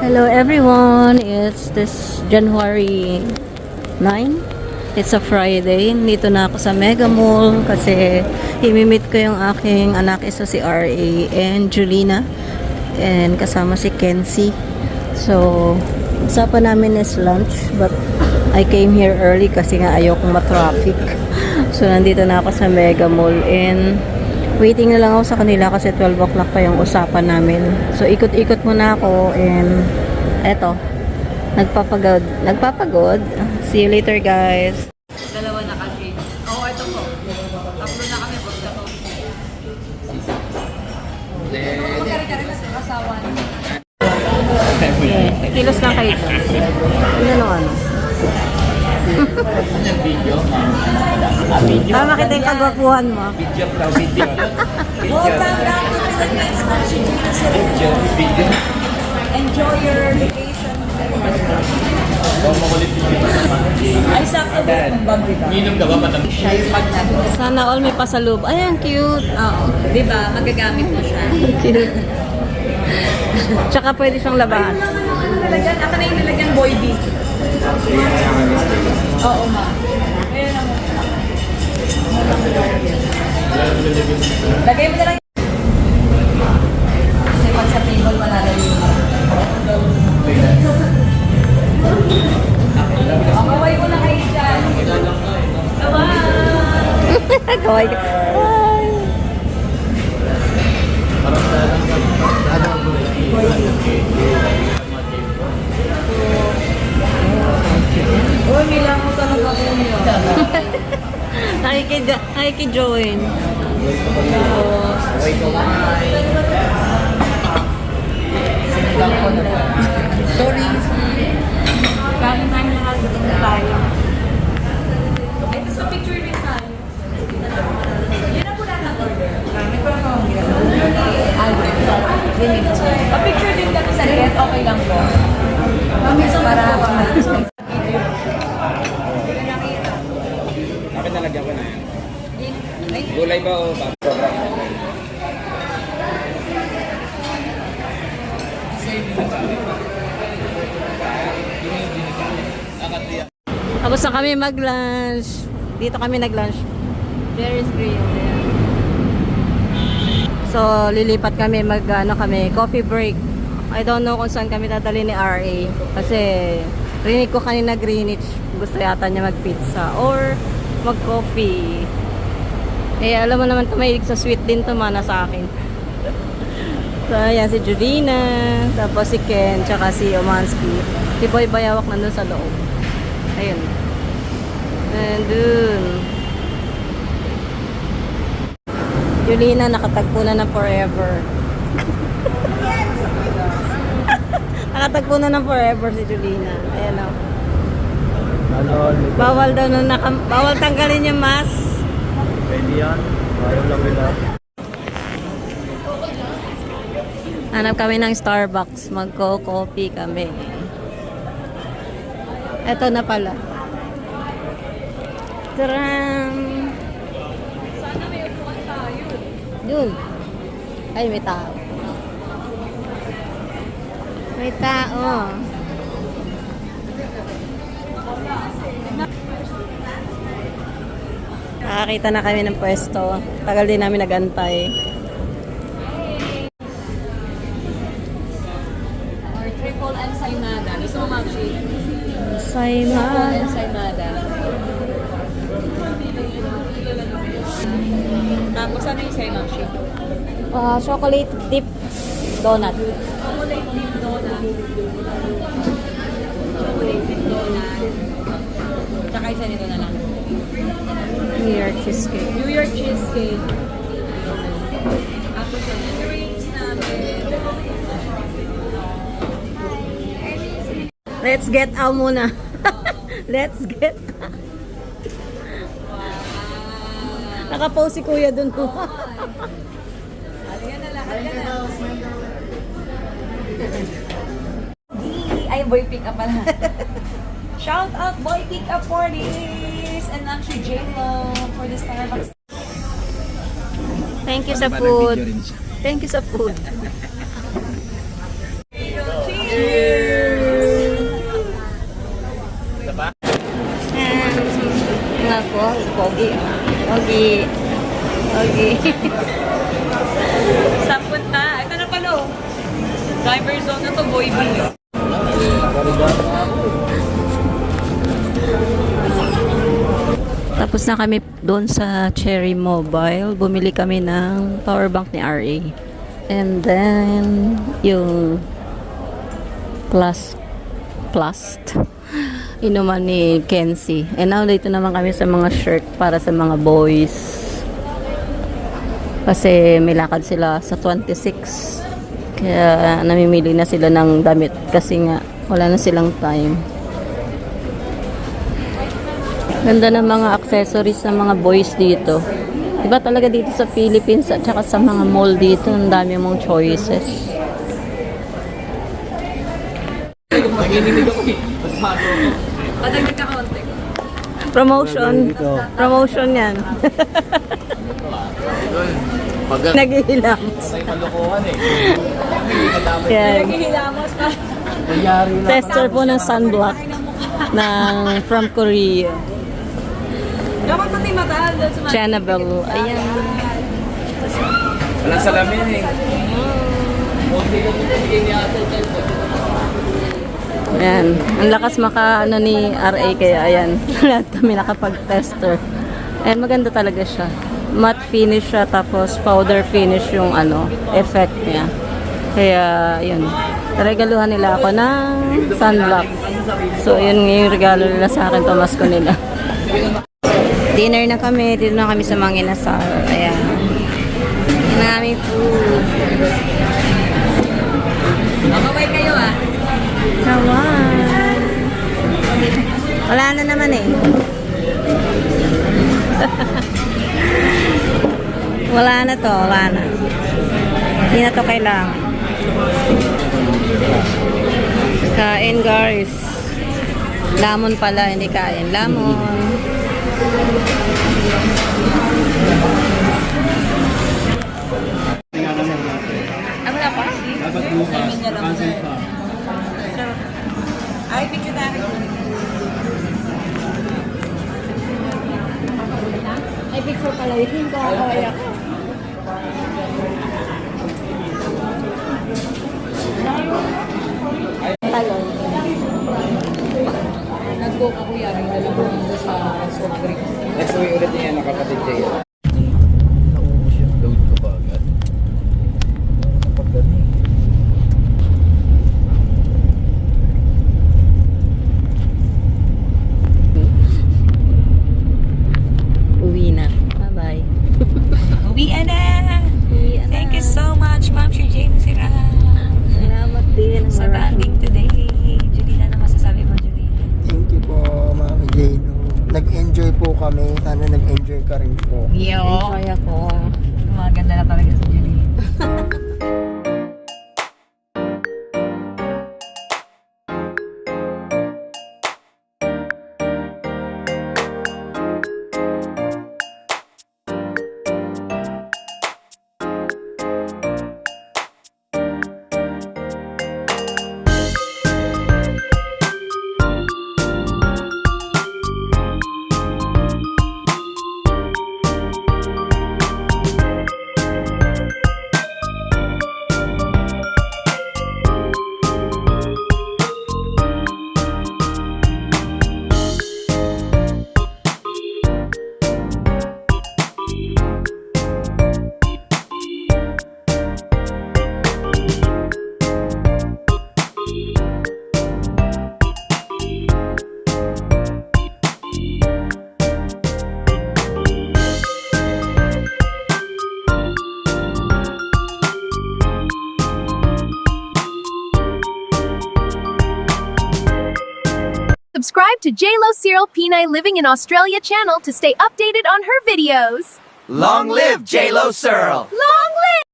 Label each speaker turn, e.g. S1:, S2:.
S1: Hello everyone, it's this January 9. It's a Friday. Dito na ako sa Mega Mall kasi imimit ko yung aking anak, isa si RA and Julina, and kasama si Kenzie. So, usapan namin is lunch, but I came here early kasi nga ayokong ma-traffic. So, nandito na ako sa Mega Mall and waiting na lang ako sa kanila kasi 12 o'clock pa yung usapan namin. So, ikot-ikot muna ako and eto, nagpapagod. See you later, guys.
S2: Dalawa na kasi. Oo, ito po. Tatlo na kami. Basta po. Magkari-kari na sa kasawa.
S1: Kilos lang kayo. Ano? Para makita yung kagwapuhan mo.
S2: Welcome back to Philippines. Enjoy your vacation. Ay, sakto ba itong bag, diba?
S3: Minom ka ba?
S2: Siya yung bag natin.
S1: Sana all may pasalub. Ay, ang cute.
S2: Oo. Diba? Magagamit mo siya.
S1: Cute. Tsaka pwede siyang labahan.
S2: Aka na yung nilagyan boy B. Oo, ma. Ayan na mo. Lagay mo na lang. Kasi pag sa table, malalagay mo. Kaway mo na kayo dyan. Kaway!
S1: Kawai ka. Ay.
S2: Uy, milang mo talaga po niyo.
S1: Nakiki-join.
S2: Sorry. Kain tayo na tayo. Ay, tapos pa-picture rin tayo. Yun na po na order. May parang kawang pa-picture din kami sa red, okay lang po. Para pang-alis.
S3: Bakit nalagyan ko na yan? Gulay ba o ba?
S1: Tapos na kami mag-lunch. Dito kami nag-lunch. Jerry's Grill. So, lilipat kami coffee break. I don't know kung saan kami dadali ni RA. Kasi, rinig ko kanina Greenwich. Gusto yata niya mag-pizza or mag-coffee. Eh, alam mo naman tumahilig sa sweet din to, mana sa akin. So, ayan si Julina, tapos si Ken, tsaka si Omansky. Si Boy Bayawak nandun sa loob. Ayun. And dun. Julina, nakatagpo na ng forever. Nakatagpo na ng forever si Julina. Ayan o. Bawal daw bawal tanggalin yung mask.
S3: Pwede yan. Ayaw lang nila.
S1: Hanap kami ng Starbucks. Magko-coffee kami. Eto na pala. Taram!
S2: Sana may upuan tayo.
S1: Yun. Ay, may tao. May tao. Nakakita na kami ng pwesto. Tagal din namin nagantay.
S2: Or triple ensaymada. Gusto mo mag-shake?
S1: Sayma.
S2: Triple ensaymada. Tapos ano yung sa'yo mag-shake?
S1: Chocolate dip donut.
S2: Chocolate dip donut. Chocolate dip donut. Tsaka isa nito na lang.
S1: New York cheesecake.
S2: New York cheesecake. Tapos yung drinks namin.
S1: Let's get out muna. Let's get out. Nakapost si kuya dun po.
S2: Halika na lang. Halika na. Ay, boy pick up pala. Shout out boy pick up for this. And actually J-Lo for the Starbucks.
S1: Thank you sa food. Thank you sa food.
S2: Cheers!
S1: Hindi. Okay.
S2: Saan punta? Ito na pala oh. Driver zone na to, boy B.
S1: Tapos na kami doon sa Cherry Mobile. Bumili kami ng power bank ni RA. And then, yung plus inuman ni Kenzie. And now, dito naman kami sa mga shirt para sa mga boys. Kasi may lakad sila sa 26. Kaya namimili na sila ng damit. Kasi nga, wala na silang time. Ganda ng mga accessories ng mga boys dito. Diba talaga dito sa Philippines at saka sa mga mall dito, ang dami mong choices.
S2: Padagdag ka konti.
S1: Promotion. Promotion yan. Naghihilamos. Yan.
S2: Naghihilamos pa.
S1: Tester po ng sunblock ng from Korea.
S2: Dapat pati matahan doon sa mga...
S1: Chanabel. Ayan.
S3: Walang salamin eh.
S1: Ayan. Ang lakas maka ano ni RA kaya ayan. Lahat kami nakapag-tester. Ayan, maganda talaga siya. Matte finish siya tapos powder finish yung ano, effect niya. Kaya yun. Regaluhan nila ako ng sunblock. So yun yung regalo nila sa akin, pamasko nila. Dinner na kami. Dito na kami sa mga inasal. Ayan. Yan na aming food.
S2: Makaway kayo ah.
S1: Kawan. Wala na naman eh. Wala na to. Wala na. Hindi na to kailangan. Kain guys. Lamon pala. Hindi kain. Lamon.
S2: Wala pa?
S3: Dapat bukas. Cancel pa.
S2: Ay, picture tayo.
S1: Ay, picture pala. Hindi ko kaya. Talon.
S2: Nag-go ako yan. Yung dalawang sa soft drink.
S3: Next week ulit niya nakapatid kayo.
S4: Load ko ba agad? Kapag gani.
S1: Uwi na. Bye-bye.
S2: Uwian na!
S1: Uwi na.
S2: Thank you so much, Ma'am Sir James Sira.
S1: Salamat din.
S2: Sa banding today. Julina, na masasabi mo, Julina?
S5: Thank you po, Mami Jano. Nag-enjoy po kami. Sana nag-enjoy ka rin po.
S1: Enjoy ako.
S2: Maganda na talaga si Julina.
S6: Subscribe to JLo Cyril Pinay Living in Australia channel to stay updated on her videos.
S4: Long live J-Lo Searle!
S6: Long live!